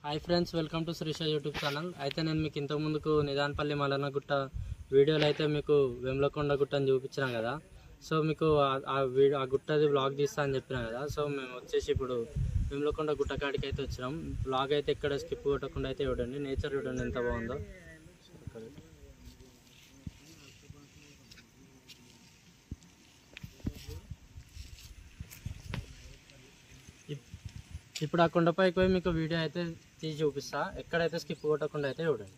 Hi friends, welcome to Srisha YouTube channel. అయితే నేను మీకు ఇంతకు ముందుకు నిదానపల్లి మల్లన్న గుట్ట వీడియోలో అయితే మీకు వేములకొండ గుట్టని చూపించాను కదా. సో మీకు ఆ గుట్టది వ్లాగ్ తీస్తా అని చెప్పినా కదా. సో మేము వచ్చేసి ఇప్పుడు వేములకొండ గుట్ట కాడికి అయితే వచ్చినాం. వ్లాగ్ అయితే ఎక్కడ స్కిప్ కొట్టకుండా అయితే చూడండి. నేచర్ చూడండి ఎంత బాగుందో. ఇప్పుడు ఆ కొండపైకి పోయి మీకు వీడియో అయితే తీసి చూపిస్తా. ఎక్కడైతే స్కిప్ కొట్టకుండా అయితే చూడండి.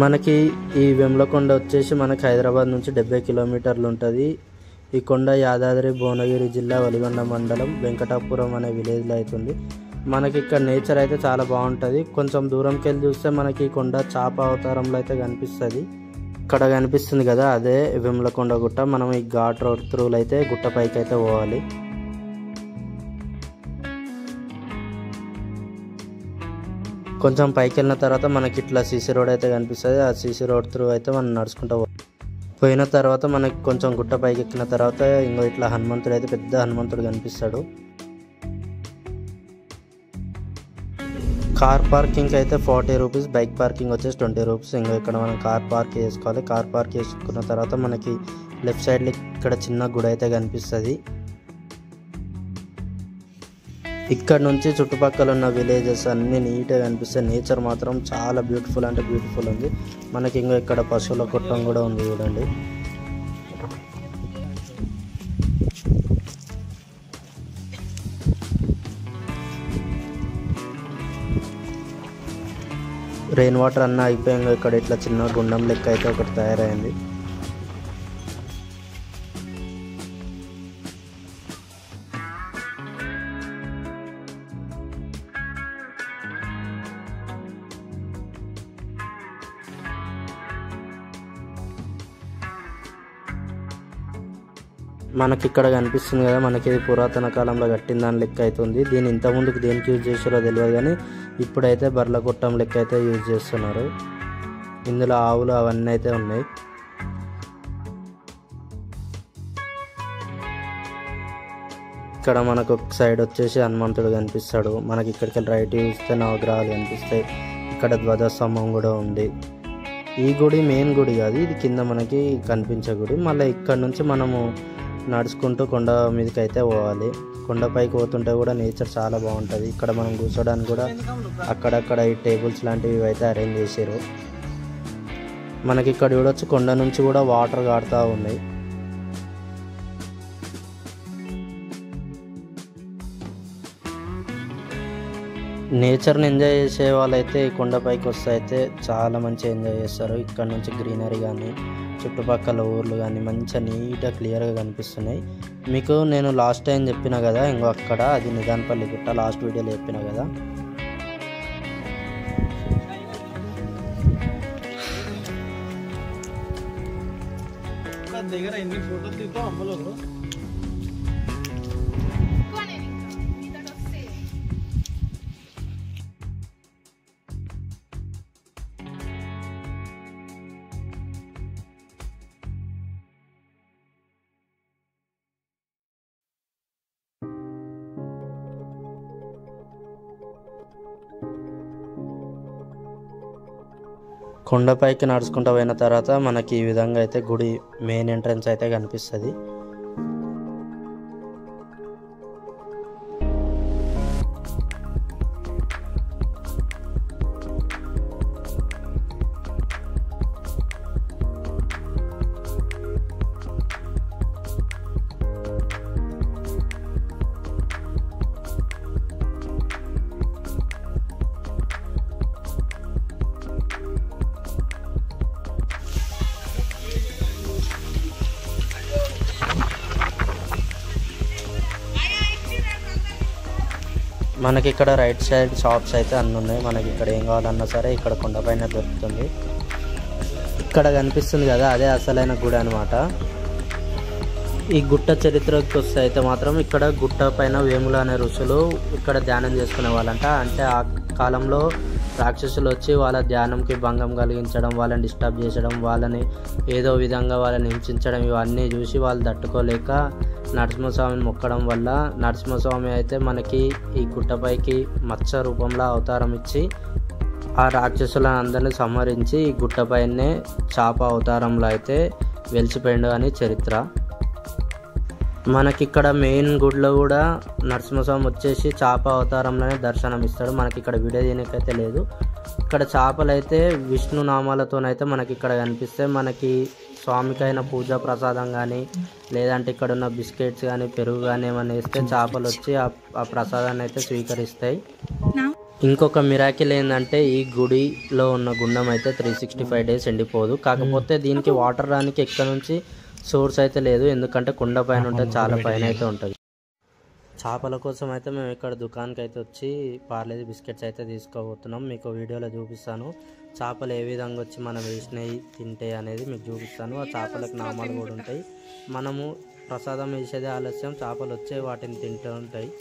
మనకి ఈ వేములకొండ వచ్చేసి మనకి హైదరాబాద్ నుంచి 70 కిలోమీటర్లు ఉంటుంది. ఈ కొండ యాదాద్రి భువనగిరి జిల్లా వలిగొండ మండలం వెంకటాపురం అనే విలేజ్లో అవుతుంది. మనకి ఇక్కడ నేచర్ అయితే చాలా బాగుంటుంది. కొంచెం దూరంకి వెళ్ళి చూస్తే మనకి కొండ చాప అవతారంలో అయితే కనిపిస్తుంది. ఇక్కడ కనిపిస్తుంది కదా, అదే వేములకొండ గుట్ట. మనం ఈ ఘాట్ రోడ్ త్రూలు అయితే గుట్ట పైకి అయితే పోవాలి. కొంచెం పైకి వెళ్ళిన తర్వాత మనకి ఇట్లా సీసీ రోడ్ అయితే కనిపిస్తుంది. ఆ సీసీ రోడ్ త్రూ అయితే మనం నడుచుకుంటూ పోయిన తర్వాత మనకి కొంచెం గుట్ట పైకి ఎక్కిన తర్వాత ఇంకో ఇట్లా హనుమంతుడు అయితే పెద్ద హనుమంతుడు కనిపిస్తాడు. కార్ పార్కింగ్ అయితే 40 రూపీస్, బైక్ పార్కింగ్ వచ్చేసి 20 రూపీస్. ఇంకా ఇక్కడ మనం కార్ పార్క్ చేసుకోవాలి. కార్ పార్క్ చేసుకున్న తర్వాత మనకి లెఫ్ట్ సైడ్లో ఇక్కడ చిన్న గుడి అయితే కనిపిస్తుంది. ఇక్కడ నుంచి చుట్టుపక్కల ఉన్న విలేజెస్ అన్నీ నీట్గా కనిపిస్తాయి. నేచర్ మాత్రం చాలా బ్యూటిఫుల్ అంటే బ్యూటిఫుల్ ఉంది. మనకి ఇంకా ఇక్కడ పశువుల కొట్టం కూడా ఉంది చూడండి. రెయిన్ వాటర్ అన్న అయిపోయాక ఇక్కడ ఇట్లా చిన్న గుండం లెక్క అయితే ఒకటి తయారైంది. మనకి ఇక్కడ కనిపిస్తుంది కదా, మనకి ఇది పురాతన కాలంలో కట్టిన దాని లెక్క అవుతుంది. దీన్ని ఇంతకుముందుకు దేనికి యూజ్ చేసారో తెలియదు, కానీ ఇప్పుడైతే బర్ల కొట్టం లెక్క అయితే యూజ్ చేస్తున్నారు. ఇందులో ఆవులు అవన్నీ అయితే ఉన్నాయి. ఇక్కడ మనకు ఒక సైడ్ వచ్చేసి హనుమంతుడు కనిపిస్తాడు. మనకి ఇక్కడికి రైట్ చూస్తే నవగ్రహాలు కనిపిస్తాయి. ఇక్కడ ధ్వజస్తంభం కూడా ఉంది. ఈ గుడి మెయిన్ గుడి కాదు, ఇది కింద మనకి కనిపించే గుడి. మళ్ళీ ఇక్కడ నుంచి మనము నడుచుకుంటూ కొండ మీదకి అయితే పోవాలి. కొండపైకి పోతుంటే కూడా నేచర్ చాలా బాగుంటుంది. ఇక్కడ మనం కూర్చోడానికి కూడా అక్కడక్కడ ఈ టేబుల్స్ లాంటివి అయితే అరేంజ్ చేసారు. మనకి ఇక్కడ చూడొచ్చు, కొండ నుంచి కూడా వాటర్ కాడుతూ ఉన్నాయి. నేచర్ని ఎంజాయ్ చేసే వాళ్ళైతే ఈ కొండపైకి వస్తే అయితే చాలా మంచిగా ఎంజాయ్ చేస్తారు. ఇక్కడ నుంచి గ్రీనరీ కానీ చుట్టుపక్కల ఊర్లు కానీ మంచిగా నీట్గా క్లియర్గా కనిపిస్తున్నాయి. మీకు నేను లాస్ట్ టైం చెప్పిన కదా, ఇంకో అక్కడ అది నిదానపల్లి గుట్ట, లాస్ట్ వీడియోలో చెప్పిన కదా. దగ్గర ఎన్ని ఫోటోలు దిగుతావు అమ్మలో. కొండపైకి నడుచుకుంటూ పోయిన తర్వాత మనకి ఈ విధంగా అయితే గుడి మెయిన్ ఎంట్రన్స్ అయితే కనిపిస్తుంది. మనకి ఇక్కడ రైట్ సైడ్ షాప్స్ అయితే అన్నీ ఉన్నాయి. మనకి ఇక్కడ ఏం కావాలన్నా సరే ఇక్కడ కొండపైన దొరుకుతుంది. ఇక్కడ కనిపిస్తుంది కదా, అదే అసలైన గుడి అనమాట. ఈ గుట్ట చరిత్రకి వస్తే అయితే మాత్రం ఇక్కడ గుట్ట పైన వేముల అనే ఋషులు ఇక్కడ ధ్యానం చేసుకునే వాళ్ళంట. అంటే ఆ కాలంలో రాక్షసులు వచ్చి వాళ్ళ ధ్యానంకి భంగం కలిగించడం, వాళ్ళని డిస్టర్బ్ చేసడం, వాళ్ళని ఏదో విధంగా వాళ్ళని హింసించడం, ఇవన్నీ చూసి వాళ్ళు తట్టుకోలేక నరసింహస్వామిని మొక్కడం వల్ల నరసింహస్వామి అయితే మనకి ఈ గుట్టపైకి మత్స రూపంలో అవతారం ఇచ్చి ఆ రాక్షసులను అందరినీ సంహరించి ఈ గుట్టపైనే చాప అవతారంలో అయితే వెలిసిపోయిండు అని చరిత్ర. మనకిక్కడ మెయిన్ గుడిలో కూడా నరసింహస్వామి వచ్చేసి చాప అవతారంలోనే దర్శనం ఇస్తాడు. మనకి ఇక్కడ వీడియో తీయడానికైతే లేదు. ఇక్కడ చేపలు అయితే విష్ణు నామాలతోనైతే మనకి ఇక్కడ కనిపిస్తాయి. మనకి స్వామికైన పూజా ప్రసాదం కానీ లేదంటే ఇక్కడ ఉన్న బిస్కెట్స్ కానీ పెరుగు కానీ ఏమైనా వేస్తే చేపలు వచ్చి ఆ ప్రసాదాన్ని అయితే స్వీకరిస్తాయి. ఇంకొక మిరాకిల్ ఏంటంటే ఈ గుడిలో ఉన్న గుండం అయితే 365 days ఎండిపోదు. కాకపోతే దీనికి వాటర్ రానికి ఎక్కడ నుంచి సోర్స్ అయితే లేదు, ఎందుకంటే కుండ పైన ఉంటుంది, చాలా పైన అయితే ఉంటుంది. చేపల కోసం అయితే మేము ఇక్కడ దుకాణానికి అయితే వచ్చి పార్లేజీ బిస్కెట్స్ అయితే తీసుకోబోతున్నాం. మీకు వీడియోలో చూపిస్తాను చేపలు ఏ విధంగా వచ్చి మనం వేసినవి తింటే అనేది మీకు చూపిస్తాను. ఆ చేపలకు నామాలు కూడా ఉంటాయి. మనము ప్రసాదం వేసేదే ఆలస్యం, చేపలు వచ్చే వాటిని తింటూ ఉంటాయి.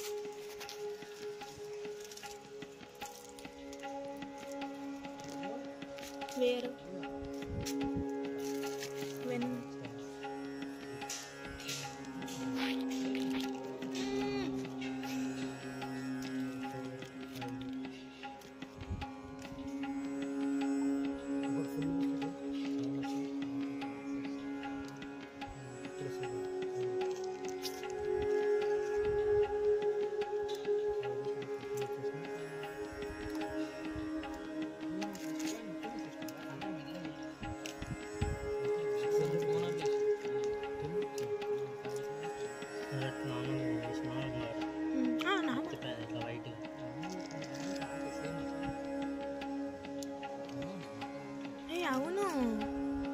అవును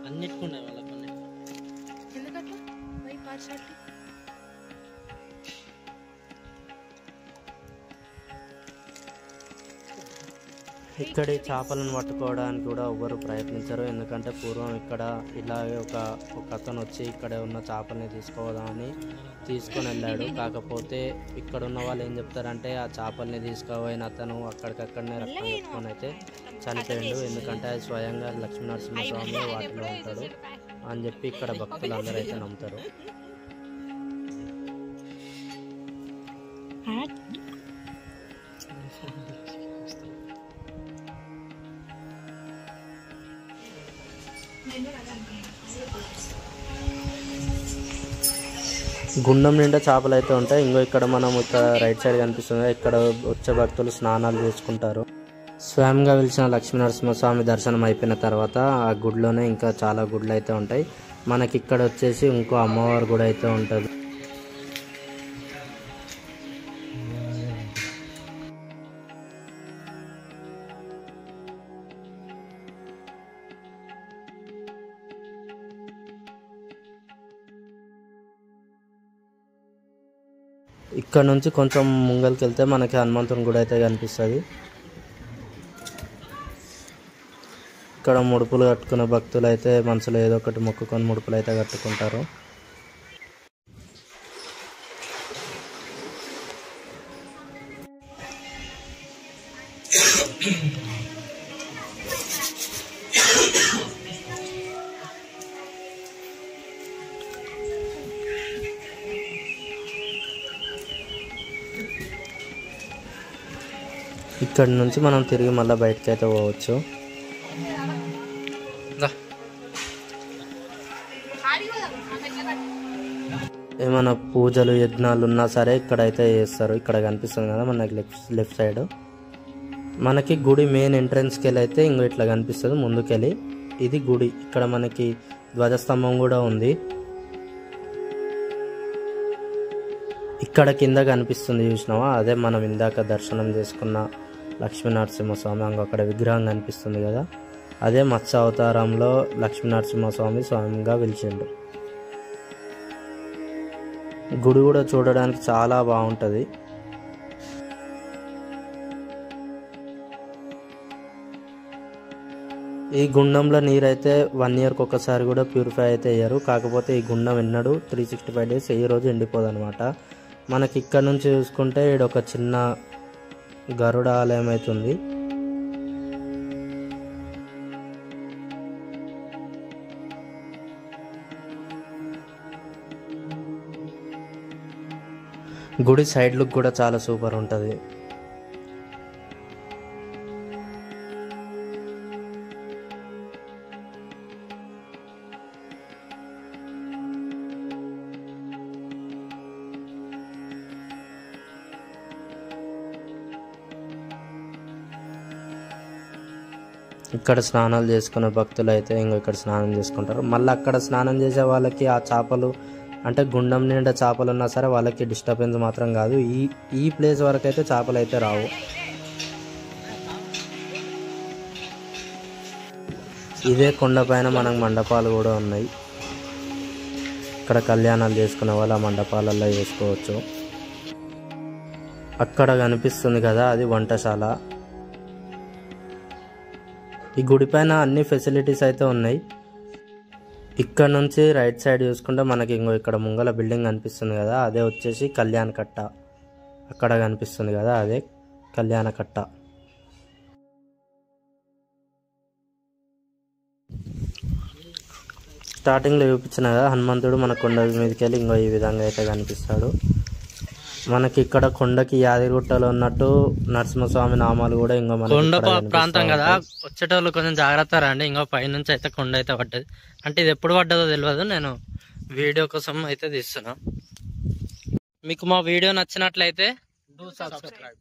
అన్నిటికుండే వాళ్ళకి ఎందుకట్లా వై పార్షాలిటీ. ఇక్కడి చేపలను పట్టుకోవడానికి కూడా ఎవ్వరు ప్రయత్నించరు, ఎందుకంటే పూర్వం ఇక్కడ ఇలాగే ఒక అతను వచ్చి ఇక్కడ ఉన్న చేపల్ని తీసుకోవదామని తీసుకొని వెళ్ళాడు. కాకపోతే ఇక్కడ ఉన్న వాళ్ళు ఏం చెప్తారంటే ఆ చేపల్ని తీసుకుపోయిన అతను అక్కడికక్కడనే రక్తం కట్టుకొని అయితే చనిపోయాడు, ఎందుకంటే అది స్వయంగా లక్ష్మీనరసింహస్వామి వాటిలో ఉంటాడు అని చెప్పి ఇక్కడ భక్తులు అందరూ అయితే నమ్ముతారు. గుండం నిండా చేపలు అయితే ఉంటాయి. ఇంకో ఇక్కడ మనం ఇక్కడ రైట్ సైడ్ కనిపిస్తుంది, ఇక్కడ వచ్చే భక్తులు స్నానాలు చేసుకుంటారు. స్వయంగా వెలిసిన లక్ష్మీనరసింహస్వామి దర్శనం అయిపోయిన తర్వాత ఆ గుడిలోనే ఇంకా చాలా గుళ్ళు అయితే ఉంటాయి. మనకి ఇక్కడ వచ్చేసి ఇంకో అమ్మవారు కూడా అయితే ఉంటుంది. ఇక్కడ నుంచి కొంచెం ముంగల్కి వెళ్తే మనకి హనుమంతుని గుడి అయితే కనిపిస్తుంది. ఇక్కడ ముడుపులు కట్టుకున్న భక్తులు అయితే మనసులో ఏదో ఒకటి మొక్కుకొని ముడుపులు అయితే కట్టుకుంటారు. ఇక్కడ నుంచి మనం తిరిగి మళ్ళీ బయటకి అయితే పోవచ్చు. ఏమైనా పూజలు యజ్ఞాలు ఉన్నా సరే ఇక్కడైతే చేస్తారు. ఇక్కడ కనిపిస్తుంది కదా మనకి లెఫ్ట్ సైడ్ మనకి గుడి మెయిన్ ఎంట్రన్స్కి వెళ్ళి అయితే ఇంకో ఇట్లా కనిపిస్తుంది ముందుకెళ్ళి. ఇది గుడి. ఇక్కడ మనకి ధ్వజస్తంభం కూడా ఉంది. ఇక్కడ కింద కనిపిస్తుంది చూసినావా, అదే మనం ఇందాక దర్శనం చేసుకున్న లక్ష్మీనరసింహస్వామి. అక్కడ విగ్రహం కనిపిస్తుంది కదా, అదే మత్స్య అవతారంలో లక్ష్మీనరసింహస్వామి స్వయంగా వెలిచిండు. గుడి కూడా చూడడానికి చాలా బాగుంటుంది. ఈ గుండంలో నీరైతే 1 yearకి ఒకసారి కూడా ప్యూరిఫై అయితే అయ్యారు. కాకపోతే ఈ గుండం ఎన్నడూ 365 days ఏ రోజు ఎండిపోదు అనమాట. మనకి ఇక్కడ నుంచి చూసుకుంటే ఇక్కడ ఒక చిన్న గరుడ ఆలయం అవుతుంది. గుడి సైడ్ లుక్ కూడా చాలా సూపర్ ఉంటుంది. ఇక్కడ స్నానాలు చేసుకునే భక్తులు అయితే ఇక్కడ స్నానం చేసుకుంటారు. మళ్ళీ అక్కడ స్నానం చేసే వాళ్ళకి ఆ చేపలు అంటే గుండం నిండా చేపలు ఉన్నా సరే వాళ్ళకి డిస్టర్బెన్స్ మాత్రం కాదు. ఈ ప్లేస్ వరకు అయితే చేపలు అయితే రావు. ఇదే కొండపైన మనకు మండపాలు కూడా ఉన్నాయి. ఇక్కడ కళ్యాణాలు చేసుకునే వాళ్ళు ఆ మండపాలలో చేసుకోవచ్చు. అక్కడ కనిపిస్తుంది కదా అది వంటశాల. ఈ గుడి పైన అన్ని ఫెసిలిటీస్ అయితే ఉన్నాయి. ఇక్కడ నుంచి రైట్ సైడ్ చూసుకుంటే మనకి ఇక్కడ ముంగల బిల్డింగ్ కనిపిస్తుంది కదా అదే వచ్చేసి కళ్యాణ కట్ట. అక్కడ కనిపిస్తుంది కదా అదే కళ్యాణ కట్ట. స్టార్టింగ్లో చూపించిన కదా హనుమంతుడు మన కొండ మీదకి వెళ్ళి ఈ విధంగా అయితే కనిపిస్తాడు. మనకి ఇక్కడ కొండకి యాదగిరిగుట్టలో ఉన్నట్టు నరసింహస్వామి నామాలు కూడా కొండ ప్రాంతం కదా, వచ్చేటోళ్ళు కొంచెం జాగ్రత్త రండి. పైనుంచి అయితే కొండ అయితే పడ్డది. అంటే ఇది ఎప్పుడు పడ్డదో తెలియదు, నేను వీడియో కోసం అయితే తీస్తున్నా. మీకు మా వీడియో నచ్చినట్లయితే డూ సబ్స్క్రైబ్.